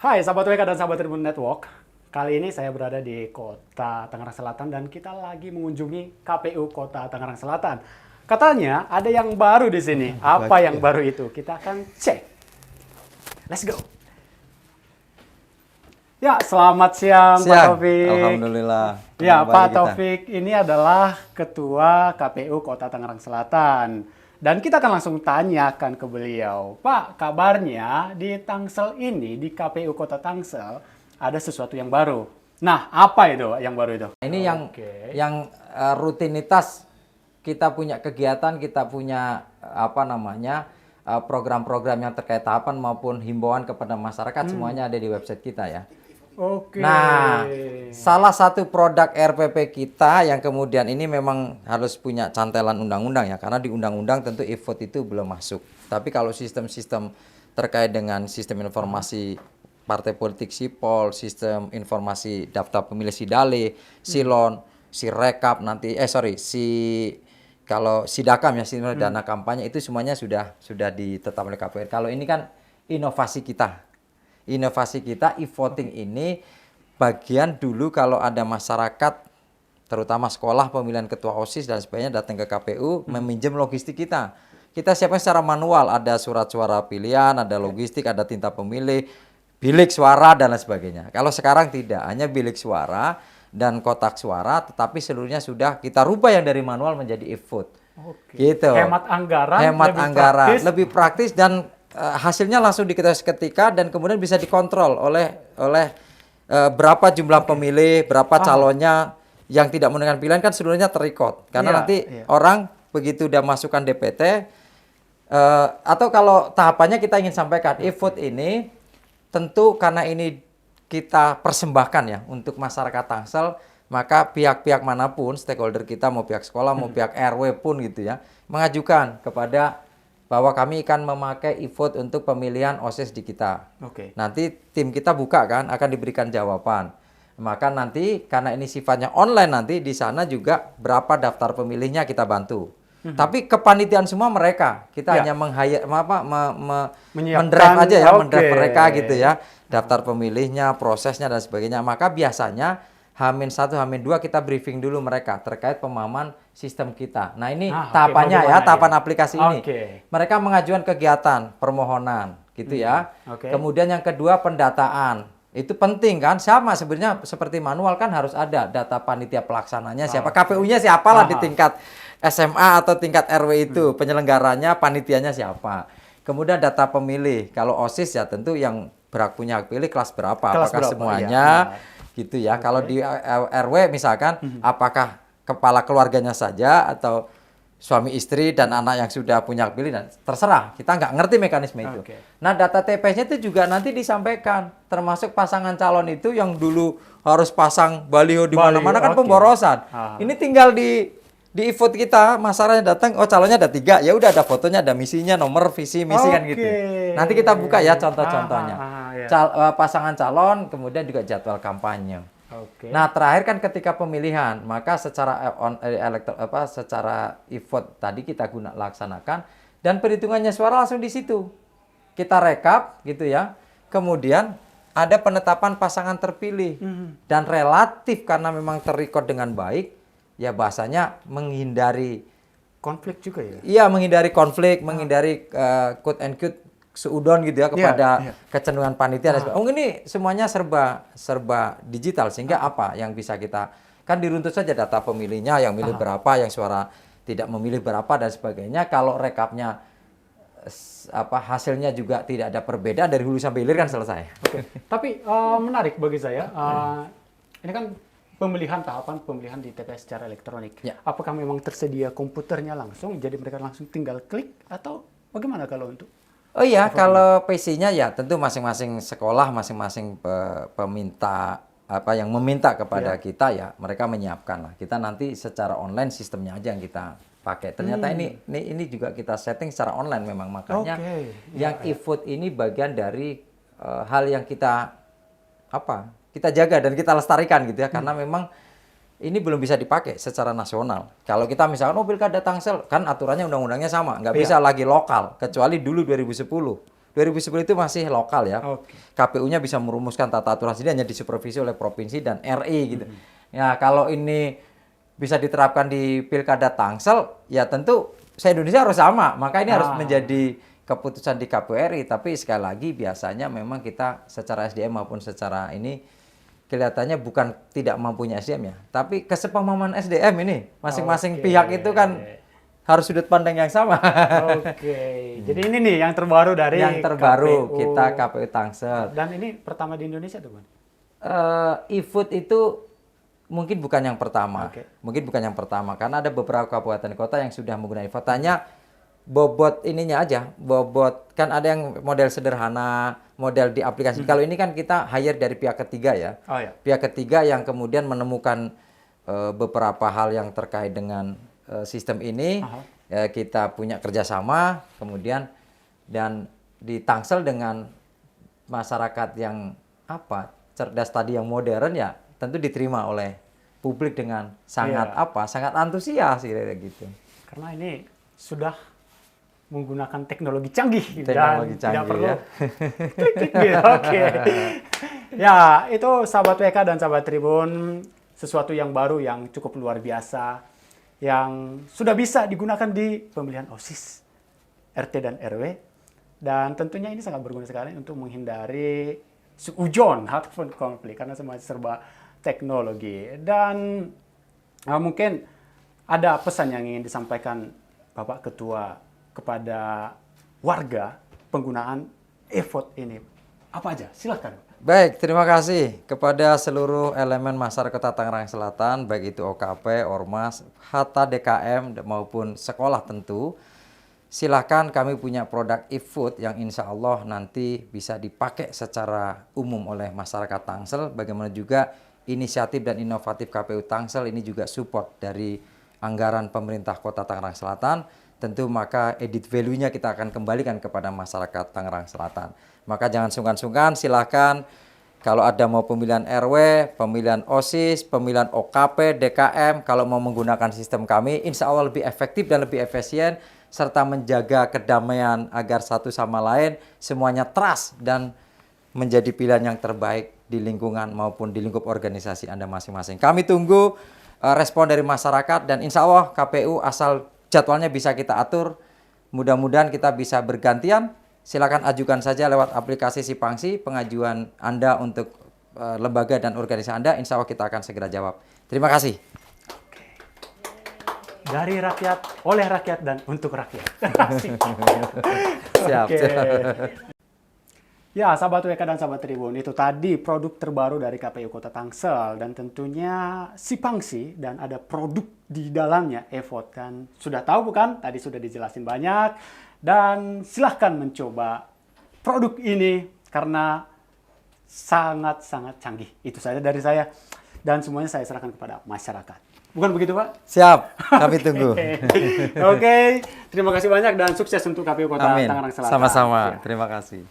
Hai sahabat WK dan sahabat Tribun Network. Kali ini saya berada di Kota Tangerang Selatan dan kita lagi mengunjungi KPU Kota Tangerang Selatan. Katanya ada yang baru di sini. Apa yang baru itu? Kita akan cek. Let's go. Ya, selamat siang, Pak Taufik. Alhamdulillah. Ya, Pak Taufik ini adalah Ketua KPU Kota Tangerang Selatan. Dan kita akan langsung tanyakan ke beliau. Pak, kabarnya di Tangsel ini, di KPU Kota Tangsel, ada sesuatu yang baru. Nah, apa itu yang baru itu? Ini yang rutinitas kita punya kegiatan, kita punya program-program yang terkait tahapan maupun himbauan kepada masyarakat semuanya ada di website kita ya. Oke. Nah, salah satu produk RPP kita yang kemudian ini memang harus punya cantelan undang-undang ya, karena di undang-undang tentu e-vote itu belum masuk. Tapi kalau sistem-sistem terkait dengan sistem informasi partai politik sipol, sistem informasi daftar pemilih Sidale, Silon, Sirekap nanti kalau Sidakam ya, dana kampanye itu semuanya sudah ditetapkan oleh KPU. Kalau ini kan inovasi kita. Inovasi kita e-voting ini bagian dulu kalau ada masyarakat terutama sekolah pemilihan ketua OSIS dan sebagainya datang ke KPU meminjam logistik kita. Kita siapkan secara manual, ada surat suara pilihan, ada logistik, ada tinta pemilih, bilik suara dan lain sebagainya. Kalau sekarang tidak, hanya bilik suara dan kotak suara, tetapi seluruhnya sudah kita rubah yang dari manual menjadi e-vote. Gitu. Hemat anggaran, lebih praktis dan hasilnya langsung diketahui seketika dan kemudian bisa dikontrol oleh berapa jumlah pemilih, berapa calonnya yang tidak menggunakan pilihan kan seluruhnya terrecord. Karena nanti orang begitu udah masukkan DPT atau kalau tahapannya kita ingin sampaikan e-vote ini tentu karena ini kita persembahkan ya untuk masyarakat Tangsel, maka pihak-pihak manapun stakeholder kita mau pihak sekolah mau pihak RW pun gitu ya mengajukan kepada bahwa kami akan memakai e-vote untuk pemilihan OSIS di kita. Nanti tim kita buka kan, akan diberikan jawaban. Maka nanti karena ini sifatnya online nanti di sana juga berapa daftar pemilihnya kita bantu. Tapi kepanitiaan semua mereka. Kita hanya mendrive aja ya, mendrive mereka gitu ya. Daftar pemilihnya, prosesnya dan sebagainya. Maka biasanya H-1, H-2 kita briefing dulu mereka terkait pemahaman sistem kita. Nah ini tahapannya tahapan aplikasi ini. Mereka mengajukan kegiatan, permohonan gitu ya. Kemudian yang kedua pendataan. Itu penting kan, sama sebenarnya seperti manual kan harus ada data panitia pelaksananya siapa, KPU-nya siapalah di tingkat SMA atau tingkat RW itu, penyelenggaranya, panitianya siapa. Kemudian data pemilih, kalau OSIS ya tentu yang punya hak pilih kelas berapa, apakah semuanya gitu ya. Kalau di RW misalkan apakah kepala keluarganya saja atau suami istri dan anak yang sudah punya hak pilih, dan terserah, kita nggak ngerti mekanisme itu. Nah data TPS-nya itu juga nanti disampaikan, termasuk pasangan calon itu yang dulu harus pasang baliho di mana-mana kan pemborosan. Ini tinggal di e-vote kita, masalahnya datang, oh calonnya ada 3, ya udah ada fotonya, ada misinya, nomor visi misi kan gitu. Nanti kita buka ya contoh-contohnya. Pasangan calon, kemudian juga jadwal kampanye. Nah terakhir kan ketika pemilihan, maka secara secara e-vote tadi kita laksanakan dan perhitungannya suara langsung di situ. Kita rekap gitu ya. Kemudian ada penetapan pasangan terpilih dan relatif karena memang terrecord dengan baik, ya bahasanya menghindari konflik juga ya. Iya, menghindari konflik, menghindari quote and quote seudon gitu ya kepada kecenderungan panitia dan sebagainya. Ini semuanya serba digital sehingga apa yang bisa kita kan diruntut saja data pemilihnya, yang milih berapa, yang suara tidak memilih berapa dan sebagainya. Kalau rekapnya hasilnya juga tidak ada perbedaan dari hulu sampai hilir kan selesai. Tapi menarik bagi saya. Ini kan tahapan pemilihan di TPS secara elektronik. Apakah memang tersedia komputernya langsung, jadi mereka langsung tinggal klik atau bagaimana kalau untuk? Oh iya, kalau PC-nya ya tentu masing-masing sekolah, masing-masing peminta yang meminta kepada kita ya mereka menyiapkan lah. Kita nanti secara online sistemnya aja yang kita pakai. Ternyata ini juga kita setting secara online memang, makanya yang e-vote ini bagian dari hal yang kita jaga dan kita lestarikan gitu ya, karena memang ini belum bisa dipakai secara nasional. Kalau kita misalkan Pilkada Tangsel, kan aturannya undang-undangnya sama, nggak bisa lagi lokal, kecuali dulu 2010 2010 itu masih lokal ya. Oke. KPU-nya bisa merumuskan tata aturan sendiri, hanya disupervisi oleh provinsi dan RI gitu. Ya kalau ini bisa diterapkan di Pilkada Tangsel, ya tentu se-Indonesia harus sama. Maka ini harus menjadi keputusan di KPU RI. Tapi sekali lagi biasanya memang kita secara SDM maupun secara ini kelihatannya bukan tidak mampunya SDM ya, tapi kesepakaman SDM ini masing-masing pihak itu kan harus sudut pandang yang sama. Oke. Jadi ini nih yang terbaru dari KPU. Kita KPU. KPU Tangsel. Dan ini pertama di Indonesia tuh, Bang? E-food itu mungkin bukan yang pertama. Oke. Mungkin bukan yang pertama karena ada beberapa kabupaten kota yang sudah menggunakan e-food. Tanya bobot ininya aja, bobot kan ada yang model sederhana, model di aplikasi. Kalau ini kan kita hire dari pihak ketiga ya. Oh ya. Pihak ketiga yang kemudian menemukan beberapa hal yang terkait dengan sistem ini. Ya, kita punya kerjasama, kemudian dan di Tangsel dengan masyarakat yang cerdas tadi yang modern ya, tentu diterima oleh publik dengan sangat sangat antusias gitu. Karena ini sudah menggunakan teknologi canggih Teknologi dan tidak canggih perlu ya. klik gitu. Oke. Ya, itu sahabat WK dan sahabat Tribun, sesuatu yang baru yang cukup luar biasa yang sudah bisa digunakan di pemilihan OSIS, RT dan RW. Dan tentunya ini sangat berguna sekali untuk menghindari seujon hardphone konflik karena semua serba teknologi. Dan mungkin ada pesan yang ingin disampaikan Bapak Ketua kepada warga penggunaan e-vote ini. Apa aja? Silakan. Baik, terima kasih kepada seluruh elemen masyarakat Tangerang Selatan, baik itu OKP, Ormas, Hatta DKM maupun sekolah tentu. Silakan, kami punya produk e-food yang insya Allah nanti bisa dipakai secara umum oleh masyarakat Tangsel. Bagaimana juga inisiatif dan inovatif KPU Tangsel ini juga support dari anggaran pemerintah Kota Tangerang Selatan. Tentu maka edit value-nya kita akan kembalikan kepada masyarakat Tangerang Selatan. Maka jangan sungkan-sungkan, silakan kalau ada mau pemilihan RW, pemilihan OSIS, pemilihan OKP, DKM, kalau mau menggunakan sistem kami, insya Allah lebih efektif dan lebih efisien, serta menjaga kedamaian agar satu sama lain semuanya trust dan menjadi pilihan yang terbaik di lingkungan maupun di lingkup organisasi Anda masing-masing. Kami tunggu respon dari masyarakat dan insya Allah KPU asal jadwalnya bisa kita atur, mudah-mudahan kita bisa bergantian. Silakan ajukan saja lewat aplikasi Sipangsi pengajuan Anda untuk lembaga dan organisasi Anda. Insya Allah kita akan segera jawab. Terima kasih. Dari rakyat, oleh rakyat, dan untuk rakyat. Siap. Oke. Ya, sahabat WK dan sahabat Tribun, itu tadi produk terbaru dari KPU Kota Tangsel dan tentunya Sipangsi dan ada produk di dalamnya e-vote kan. Sudah tahu bukan? Tadi sudah dijelasin banyak dan silahkan mencoba produk ini karena sangat-sangat canggih. Itu saja dari saya dan semuanya saya serahkan kepada masyarakat. Bukan begitu, Pak? Siap, kami tunggu. Oke, terima kasih banyak dan sukses untuk KPU Kota Tangerang Selatan. Sama-sama, terima kasih.